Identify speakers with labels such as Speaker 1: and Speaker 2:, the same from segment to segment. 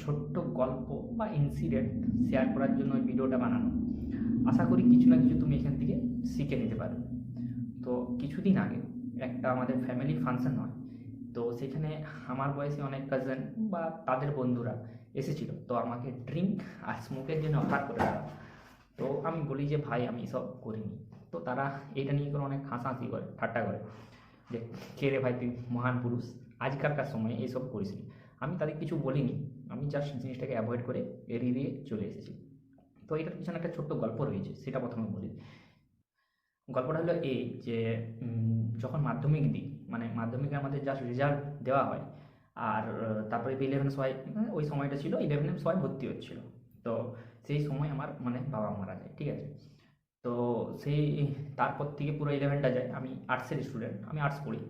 Speaker 1: ছোট্ট গল্প বা ইনসিডেন্ট শেয়ার করার জন্য এই ভিডিওটা বানানো। আশা করি কিছু না কিছু তুমি এখান থেকে শিখে নিতে পারবে। তো কিছুদিন আগে একটা আমাদের ফ্যামিলি ফাংশন হয়, তো সেখানে আমার বয়সী অনেক কাজিন বা তাদের বন্ধুরা এসেছিল। তো আমাকে ড্রিঙ্ক আর স্মোকের জন্য অফার করে তারা। তো আমি বলি যে ভাই আমি এসব করিনি। তো তারা এটা নিয়ে করে অনেক হাসাহাসি করে, ঠাট্টা করে যে কে রে ভাই তুই মহান পুরুষ, আজকালকার সময়ে এইসব করিসনি। আমি তাদের কিছু বলিনি, আমি জাস্ট জিনিসটাকে অ্যাভয়েড করে এড়িয়ে দিয়ে চলে এসেছি। তো এটার পিছনে একটা ছোট্ট গল্প রয়েছে, সেটা প্রথমে বলি। গল্পটা হলো এই যে যখন মাধ্যমিক দিই, মানে মাধ্যমিকে আমাদের জাস্ট রেজাল্ট দেওয়া হয়, আর তারপরে ইলেভেনে সবাই ওই সময়টা ছিল ইলেভেনে সবাই ভর্তি হচ্ছিল। তো সেই সময় আমার মানে বাবা মারা যায়, ঠিক আছে। তো সেই তারপর থেকে পুরো ইলেভেনটা যায়, আমি আর্টসের স্টুডেন্ট, আমি আর্টস পড়ি।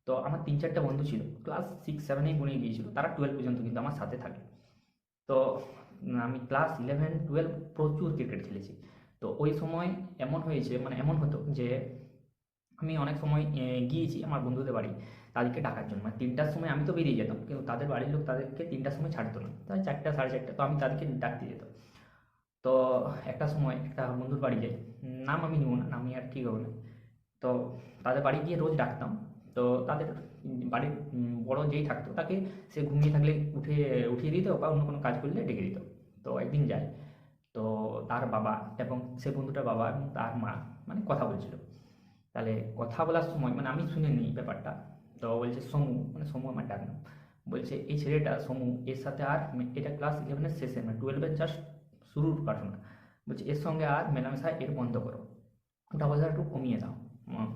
Speaker 1: তো আমার তিন চারটে বন্ধু ছিল, ক্লাস সিক্স সেভেনেই গুনে গিয়েছিল, তারা টুয়েলভ পর্যন্ত কিন্তু আমার সাথে থাকে। তো আমি ক্লাস ইলেভেন টুয়েলভ প্রচুর ক্রিকেট খেলেছি। তো ওই সময় এমন হয়েছে, মানে এমন হতো যে আমি অনেক সময় গিয়েছি আমার বন্ধুদের বাড়ি তাদেরকে ডাকার জন্য। মানে তিনটার সময় আমি তো বেরিয়ে যেতাম, কিন্তু তাদের বাড়ির লোক তাদেরকে তিনটার সময় ছাড়তো না, তাই চারটা সাড়ে চারটা, তো আমি তাদেরকে ডাকতে যেতাম। তো একটা সময় একটা বন্ধুর বাড়ি যাই, নাম আমি নিব না, নামই আর ঠিক হবে না। তো তাদের বাড়ি গিয়ে রোজ ডাকতাম। তো তাদের বাড়ির বড় যেই থাকতো তাকে সে ঘুমিয়ে থাকলে উঠিয়ে দিত বা অন্য কোনো কাজ করলে ডেকে দিত। তো একদিন যাই, তো তার বাবা এবং সে বন্ধুটার বাবা এবং তার মা মানে কথা বলছিল। তাহলে কথা বলার সময় মানে আমি শুনে নিই ব্যাপারটা। তো বলছে সমু, মানে সমু আমার ডাক নাম, বলছে এই ছেলেটা সমু এর সাথে আর এটা ক্লাস ইলেভেনের শেষে মানে টুয়েলভের জাস্ট শুরুর ঘটনা, বলছে এর সঙ্গে আর মেলামেশা এর বন্ধ করো, ওটা বলছে একটু কমিয়ে দাও।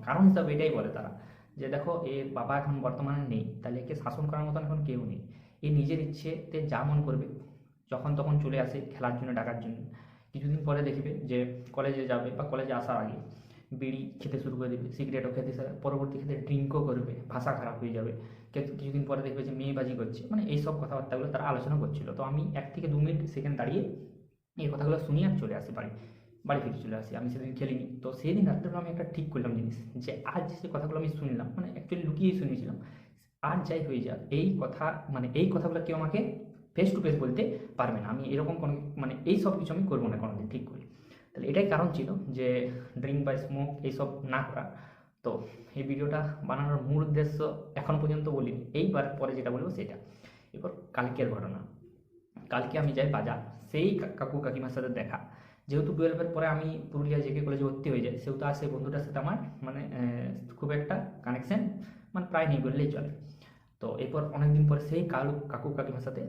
Speaker 1: কারণ হিসাবে এটাই বলে তারা, যে দেখো এর বাবা এখন বর্তমানে নেই, তাহলে একে শাসন করার মতন এখন কেউ নেই। এ নিজের ইচ্ছেতে যা মন করবে, যখন তখন চলে আসে খেলার জন্য, ডাকার জন্য। কিছুদিন পরে দেখবে যে কলেজে যাবে বা কলেজে আসার আগে বিড়ি খেতে শুরু করে দেবে, সিগারেটও খেতে, পরবর্তী ক্ষেত্রে ড্রিঙ্কও করবে, ভাষা খারাপ হয়ে যাবে। কিছুদিন পরে দেখবে যে মেয়েবাজি করছে, মানে এইসব কথাবার্তাগুলো তারা আলোচনা করছিল। তো আমি 1 থেকে 2 মিনিট সেখানে দাঁড়িয়ে এই কথাগুলো শুনি আর চলে আসি বাড়ি, বাড়ি ফিরে চলে আসি। আমি সেদিন খেলিনি। তো সেই দিন রাত্রেবেলা আমি একটা ঠিক করলাম জিনিস, যে আজ যে কথাগুলো আমি শুনলাম, মানে অ্যাকচুয়ালি লুকিয়েই শুনেছিলাম, আর যাই হয়ে যাক এই কথা, মানে এই কথাগুলো কেউ আমাকে ফেস টু ফেস বলতে পারবে না। আমি এরকম কোনো মানে এই সব কিছু আমি করবো না কোনোদিন, ঠিক করি। তাহলে এটাই কারণ ছিল যে ড্রিঙ্ক বা স্মোক এইসব না করা। তো এই ভিডিওটা বানানোর মূল উদ্দেশ্য এখনও পর্যন্ত বলিনি, এইবার পরে যেটা বলবো সেটা। এরপর কালকের ঘটনা। কালকে আমি যাই বাজার, সেই কাকু কাকিমার সাথে দেখা। যেহেতু টুয়েলভের পরে আমি পুরুলিয়া জেকে কলেজে ভর্তি হয়ে যাই, সেহেতু আর সেই বন্ধুটার সাথে আমার মানে খুব একটা কানেকশন মানে প্রায় নেই বললেই চলে। তো এরপর অনেকদিন পরে সেই কাকু কাকিমার সাথে